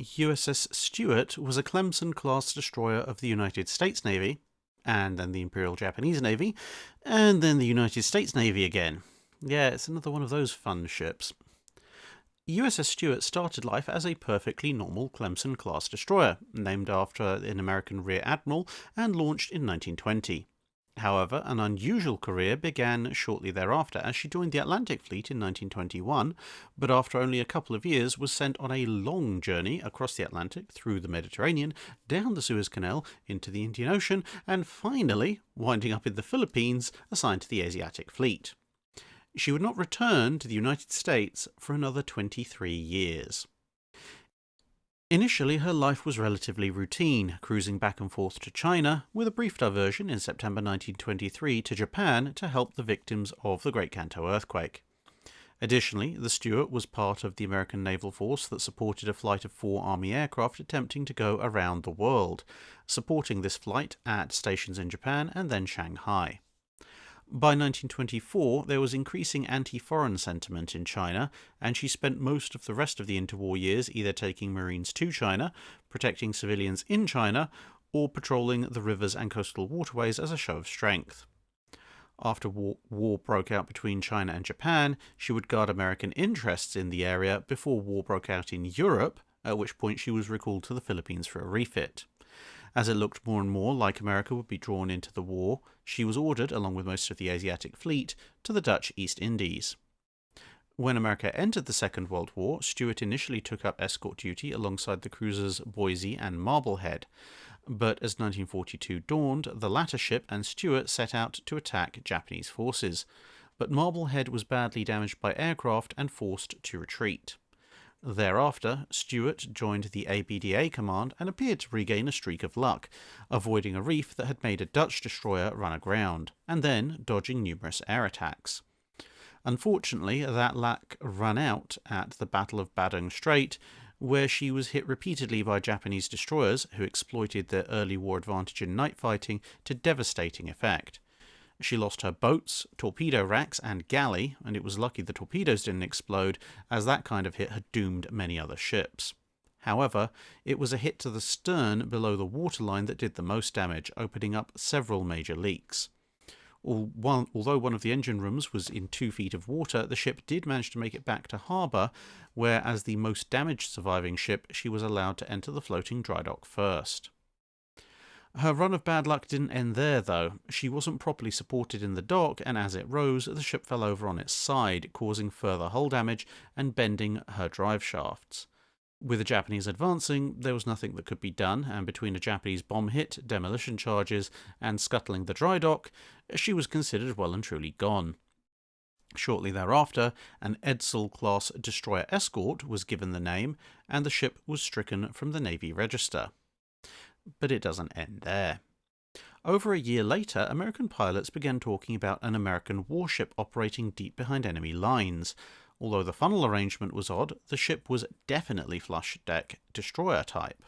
USS Stewart was a Clemson-class destroyer of the United States Navy, and then the Imperial Japanese Navy, and then the United States Navy again. Yeah, it's another one of those fun ships. USS Stewart started life as a perfectly normal Clemson-class destroyer, named after an American Rear Admiral and launched in 1920. However, an unusual career began shortly thereafter as she joined the Atlantic Fleet in 1921, but after only a couple of years was sent on a long journey across the Atlantic, through the Mediterranean, down the Suez Canal, into the Indian Ocean, and finally, winding up in the Philippines, assigned to the Asiatic Fleet. She would not return to the United States for another 23 years. Initially, her life was relatively routine, cruising back and forth to China, with a brief diversion in September 1923 to Japan to help the victims of the Great Kanto earthquake. Additionally, the Stewart was part of the American naval force that supported a flight of 4 Army aircraft attempting to go around the world, supporting this flight at stations in Japan and then Shanghai. By 1924, there was increasing anti-foreign sentiment in China, and she spent most of the rest of the interwar years either taking Marines to China, protecting civilians in China, or patrolling the rivers and coastal waterways as a show of strength. After war broke out between China and Japan, she would guard American interests in the area before war broke out in Europe, at which point she was recalled to the Philippines for a refit. As it looked more and more like America would be drawn into the war, she was ordered, along with most of the Asiatic Fleet, to the Dutch East Indies. When America entered the Second World War, Stewart initially took up escort duty alongside the cruisers Boise and Marblehead, but as 1942 dawned, the latter ship and Stewart set out to attack Japanese forces, but Marblehead was badly damaged by aircraft and forced to retreat. Thereafter, Stewart joined the ABDA command and appeared to regain a streak of luck, avoiding a reef that had made a Dutch destroyer run aground, and then dodging numerous air attacks. Unfortunately, that luck ran out at the Battle of Badong Strait, where she was hit repeatedly by Japanese destroyers who exploited their early war advantage in night fighting to devastating effect. She lost her boats, torpedo racks, and galley, and it was lucky the torpedoes didn't explode, as that kind of hit had doomed many other ships. However, it was a hit to the stern below the waterline that did the most damage, opening up several major leaks. Although one of the engine rooms was in 2 feet of water, the ship did manage to make it back to harbour, where, as the most damaged surviving ship, she was allowed to enter the floating dry dock first. Her run of bad luck didn't end there, though. She wasn't properly supported in the dock, and as it rose, the ship fell over on its side, causing further hull damage and bending her drive shafts. With the Japanese advancing, there was nothing that could be done, and between a Japanese bomb hit, demolition charges, and scuttling the dry dock, she was considered well and truly gone. Shortly thereafter, an Edsall-class destroyer escort was given the name, and the ship was stricken from the Navy Register. But it doesn't end there. Over a year later, American pilots began talking about an American warship operating deep behind enemy lines. Although the funnel arrangement was odd, the ship was definitely flush-deck destroyer type.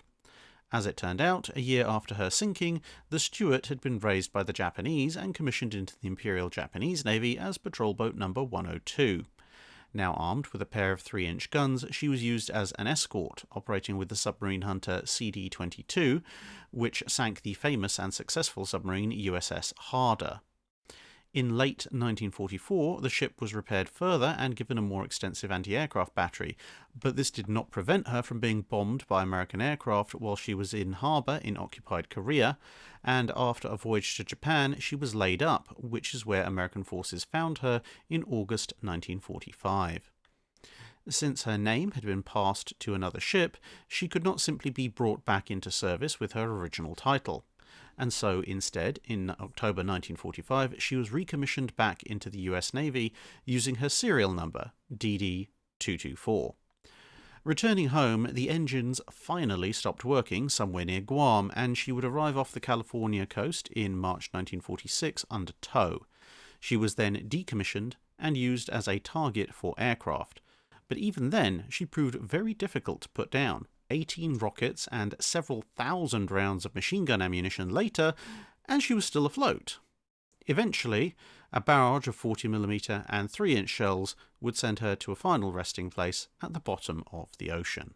As it turned out, a year after her sinking, the Stewart had been raised by the Japanese and commissioned into the Imperial Japanese Navy as patrol boat number 102. Now armed with a pair of 3-inch guns, she was used as an escort, operating with the submarine hunter CD-22, which sank the famous and successful submarine USS Harder. In late 1944, the ship was repaired further and given a more extensive anti-aircraft battery, but this did not prevent her from being bombed by American aircraft while she was in harbour in occupied Korea, and after a voyage to Japan, she was laid up, which is where American forces found her in August 1945. Since her name had been passed to another ship, she could not simply be brought back into service with her original title. And so instead, in October 1945, she was recommissioned back into the US Navy using her serial number, DD-224. Returning home, the engines finally stopped working somewhere near Guam, and she would arrive off the California coast in March 1946 under tow. She was then decommissioned and used as a target for aircraft. But even then, she proved very difficult to put down. 18 rockets and several thousand rounds of machine gun ammunition later, and she was still afloat. Eventually, a barrage of 40mm and 3-inch shells would send her to a final resting place at the bottom of the ocean.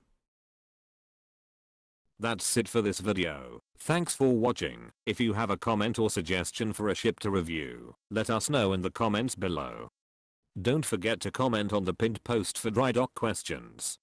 That's it for this video. Thanks for watching. If you have a comment or suggestion for a ship to review, let us know in the comments below. Don't forget to comment on the pinned post for dry dock questions.